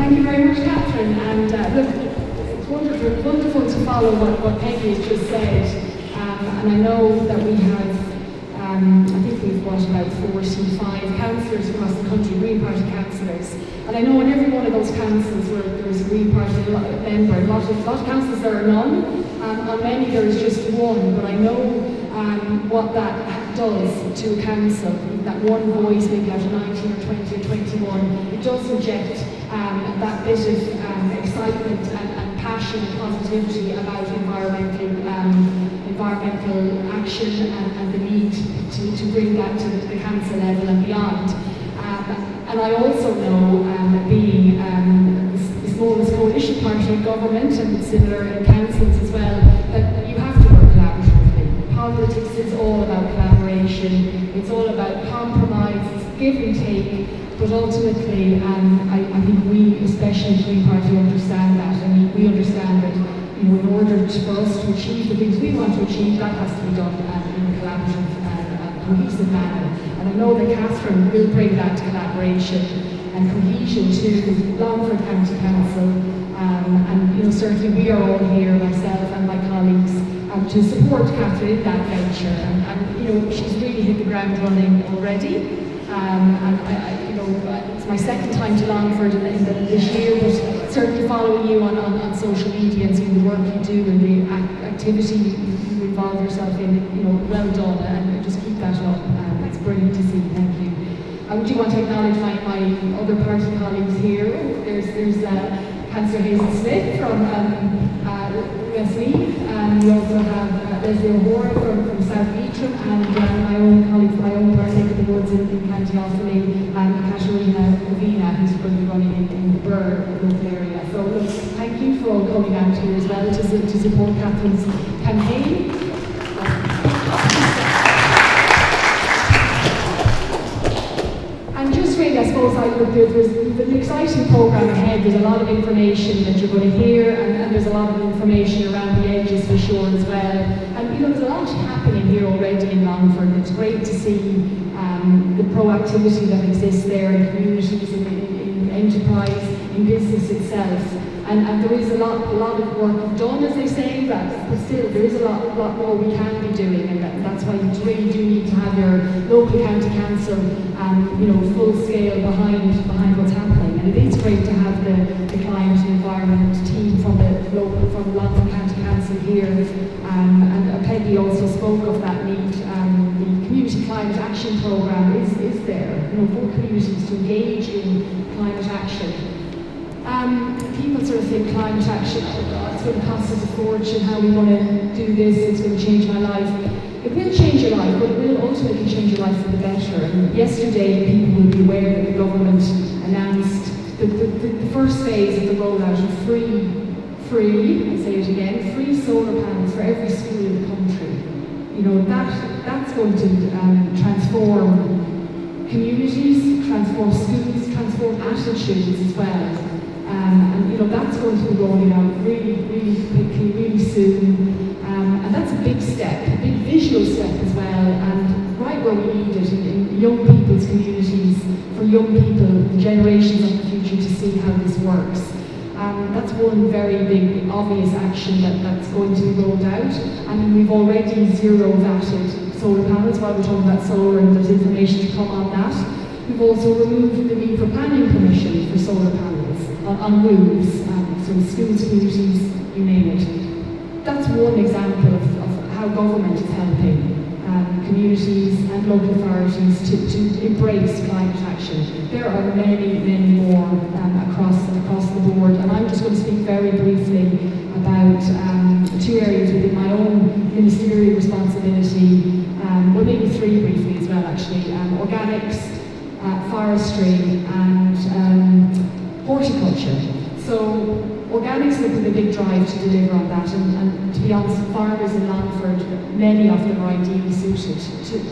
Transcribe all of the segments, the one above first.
Thank you very much, Catherine. And look, it's wonderful to follow what Peggy has just said. And I know that we have, I think we've got about 45 councillors across the country, Green Party councillors. And I know in every one of those councils where there's a Green Party member, a lot of councils there are none. On many there is just one, but I know what that does to a council, that one voice maybe out of 19 or 20 or 21, it does inject that bit of excitement and passion and positivity about environmental action and the need to bring that to the council level and beyond. And I also know, being the smallest coalition party in government and similar in councils as well, that you have to work collaboratively. Politics is all about collaboration, it's all about compromise, it's give and take, but ultimately I think we, especially the Green Party, understand that. I mean, we understand that in order for us to achieve the things we want to achieve, that has to be done in a collaborative and cohesive manner. And I know that Cathering will bring that collaboration and cohesion to Longford County Council, and certainly we are all here, myself and my colleagues, to support Cathering in that venture. And she's really hit the ground running already. It's my second time to Longford this year, but certainly following you on social media and seeing the work you do and the activity you involve yourself in, well done, and just keep that up. It's brilliant to see. Thank you. I do want to acknowledge my other party colleagues here. There's Councillor Hazel Smith from Westmeath, and we also have Leslie O'Hora from South Leitrim, and my own colleague from my own party of the Woods in County Offaly, Katarina Ravina, who's going to be running in the Burr local area. So look, thank you for all coming out here as well to support Catherine's campaign. And just really, I suppose, there's an exciting programme ahead. There's a lot of information that you're going to hear, and there's a lot of information around the edges for sure as well. And there's a lot happening here already in Longford. It's great to see the proactivity that exists there in communities, in enterprise, in business itself. And there is a lot of work done, as they say, but still there is a lot more we can be doing, and that's why you really do need to have your local county council, full scale behind what's happening. And it is great to have the climate and environment team from Longford County Council here, and Peggy also spoke of that need. The Community Climate Action Programme is there, for communities to engage in climate action. People sort of think climate action, oh God, it's going to cost us a fortune, how we want to do this, it's going to change my life. It will change your life, but it will ultimately change your life for the better. And yesterday, people will be aware that the government announced the first phase of the rollout of free, I say it again, free solar panels for every school in the country. That's going to transform communities, transform schools, transform attitudes as well. And that's going to be rolling out really, really quickly, really soon. And that's a big step, a big visual step as well, and right where we need it, in young people's communities, for young people, the generations of the future, to see how this works. That's one very big, obvious action that's going to be rolled out. And we've already zero-vatted solar panels while we're talking about solar, and there's information to come on that. We've also removed the need for planning permission for solar panels on roofs, so schools, communities, you name it. That's one example of how government is helping communities and local authorities to embrace climate action. There are many, many more across the board, and I'm just going to speak very briefly about two areas within my own ministerial responsibility, well maybe three briefly as well actually, organics, forestry and horticulture. So organics look at a big drive to deliver on that, and to be honest, farmers in Longford, many of them are ideally suited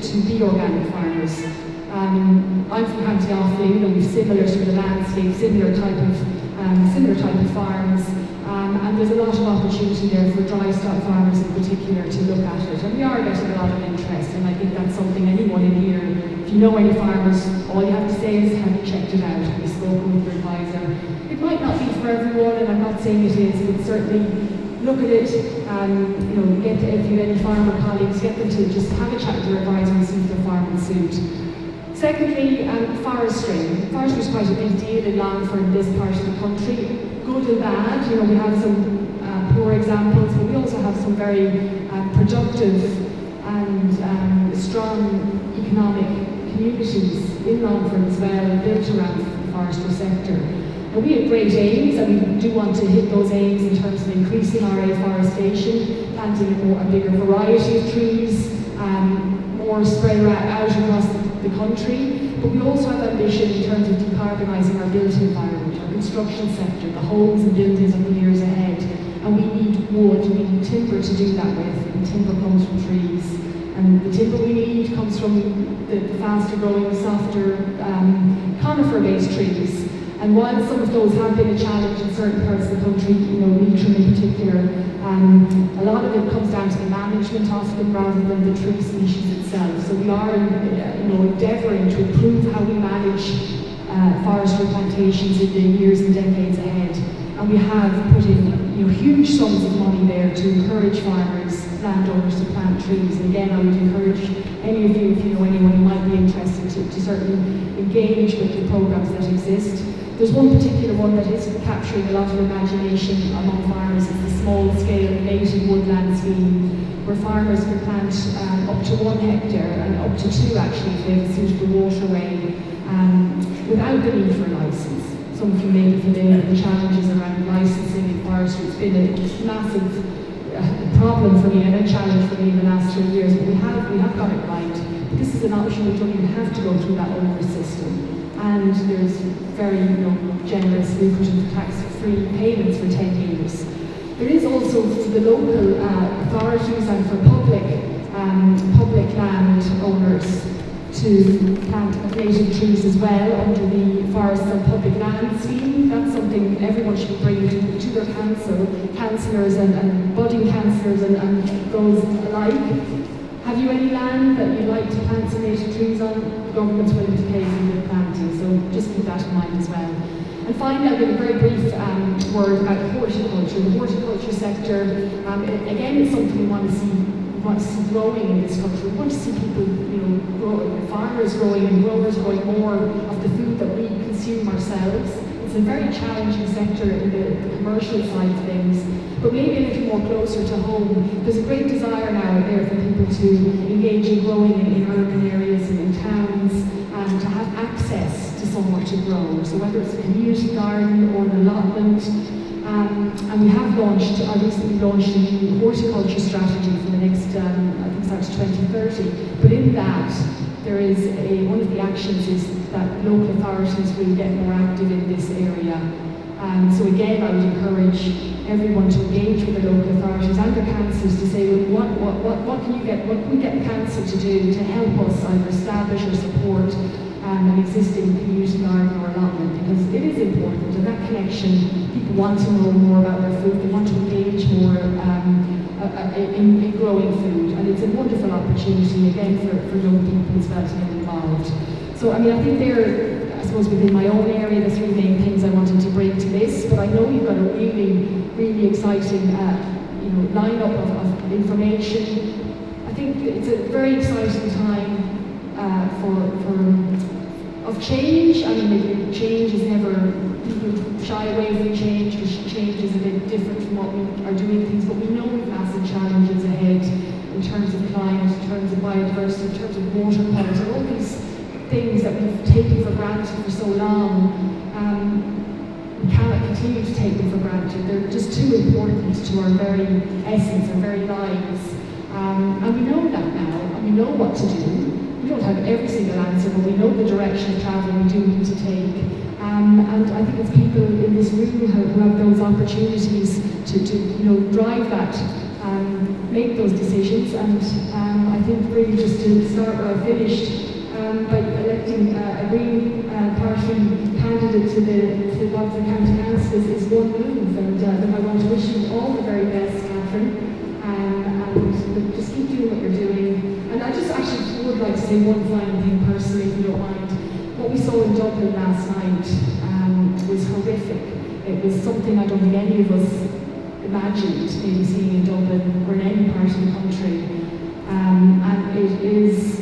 to be organic farmers. I'm from County Offaly, we've similar sort of landscape, similar type of farms, and there's a lot of opportunity there for dry stock farmers in particular to look at it, and we are getting a lot of interest, and I think that's something anyone in here If you know any farmers, all you have to say is, have you checked it out? Have you spoken with your advisor? It might not be for everyone, and I'm not saying it is, but certainly look at it, you know, if you have any farmer colleagues, get them to just have a chat with their advisor and see if their farm will suit. Secondly, forestry. Forestry is quite a big deal in Longford, in this part of the country. Good and bad, you know, we have some poor examples, but we also have some very productive and strong economic communities in Longford as well, built around the forestry sector. And we have great aims, and we do want to hit those aims in terms of increasing our afforestation, planting a bigger variety of trees, more spread out across the country. But we also have ambition in terms of decarbonising our built environment, our construction sector, the homes and buildings of the years ahead. And we need wood, we need timber to do that with, and timber comes from trees. And the timber we need comes from the faster growing, softer conifer-based trees. And while some of those have been a challenge in certain parts of the country, you know, Leitrim in particular, a lot of it comes down to the management of them rather than the tree species itself. So we are, you know, endeavouring to improve how we manage forestry plantations in the years and decades ahead. And we have put in, you know, huge sums of money there to encourage farmers, landowners to plant trees. And again, I would encourage any of you, if you know anyone who might be interested, to certainly engage with the programmes that exist. There's one particular one that is capturing a lot of imagination among farmers. It's the small-scale native woodland scheme, where farmers can plant up to 1 hectare, and up to 2 actually if they have a suitable waterway, without the need for a licence. Some of you may be familiar with the challenges around licensing in forestry. It's been a massive problem for me and a challenge for me in the last 3 years, but we have got it right. But this is an option. We don't even have to go through that onerous system. And there's very, you know, generous, lucrative tax-free payments for 10 years. There is also for the local authorities and for public land owners to plant native trees as well under the Forests and Public Land scheme. That's something everyone should bring to their councillors and budding councillors and those alike. Have you any land that you'd like to plant some native trees on? The government's willing to pay for the planting, so just keep that in mind as well. And finally, I'll give a very brief word about horticulture. The horticulture sector, again, it's something we want to see growing in this country. We want to see people, you know, farmers growing and growers growing more of the food that we consume ourselves. It's a very challenging sector in the commercial side of things, but maybe a little more closer to home. There's a great desire now out there for people to engage in growing in urban areas and in towns, and to have access to somewhere to grow. So whether it's a community garden or an allotment, and we have recently launched a new horticulture strategy for the next, I think it's out to 2030. But in that, there is one of the actions is that local authorities will get more active in this area. So again, I would encourage everyone to engage with the local authorities and their councils to say, well, what can we get the council to do to help us either establish or support an existing community garden or allotment, because it is important, and that connection, people want to know more about their food, they want to engage more in growing food, and it's a wonderful opportunity again for young people as well to get involved. So I mean, I think they're, I suppose within my own area, the 3 main things I wanted to bring to this, but I know you've got a really, really exciting you know, lineup of information. I think it's a very exciting time of change. I mean, maybe change is never, people shy away from change because change is a bit different from what we are doing things, but we know we've massive challenges ahead in terms of climate, in terms of biodiversity, in terms of water quality, all these things that we've taken for granted for so long. We cannot continue to take them for granted. They're just too important to our very essence, our very lives. And we know that now, and we know what to do. We don't have every single answer, but we know the direction of travel we do need to take. And I think it's people in this room who have those opportunities to you know, drive that, make those decisions. And I think really just to start where I finished, by electing a Green Party candidate to the Longford County Council is one move. And then I want to wish you all the very best, Cathering, and just keep doing what you're doing. And I actually would like to say one final thing personally, if you don't mind. What we saw in Dublin last night was horrific. It was something I don't think any of us imagined maybe seeing in Dublin or in any part of the country. And it is,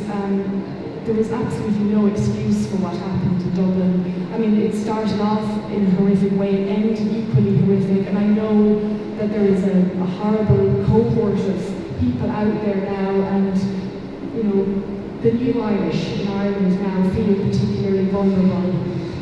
there was absolutely no excuse for what happened in Dublin. I mean, it started off in a horrific way, it ended equally horrific, and I know that there is a horrible cohort of people out there now, and you know, the new Irish in Ireland now feel particularly vulnerable.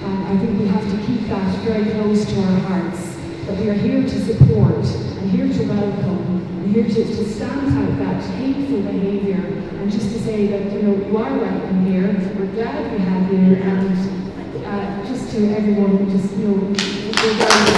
I think we have to keep that very close to our hearts, that we are here to support and here to welcome and here to stamp out that hateful behaviour, and just to say that, you know, you are welcome here, we're glad we have you, and just to everyone, just, you know, we're very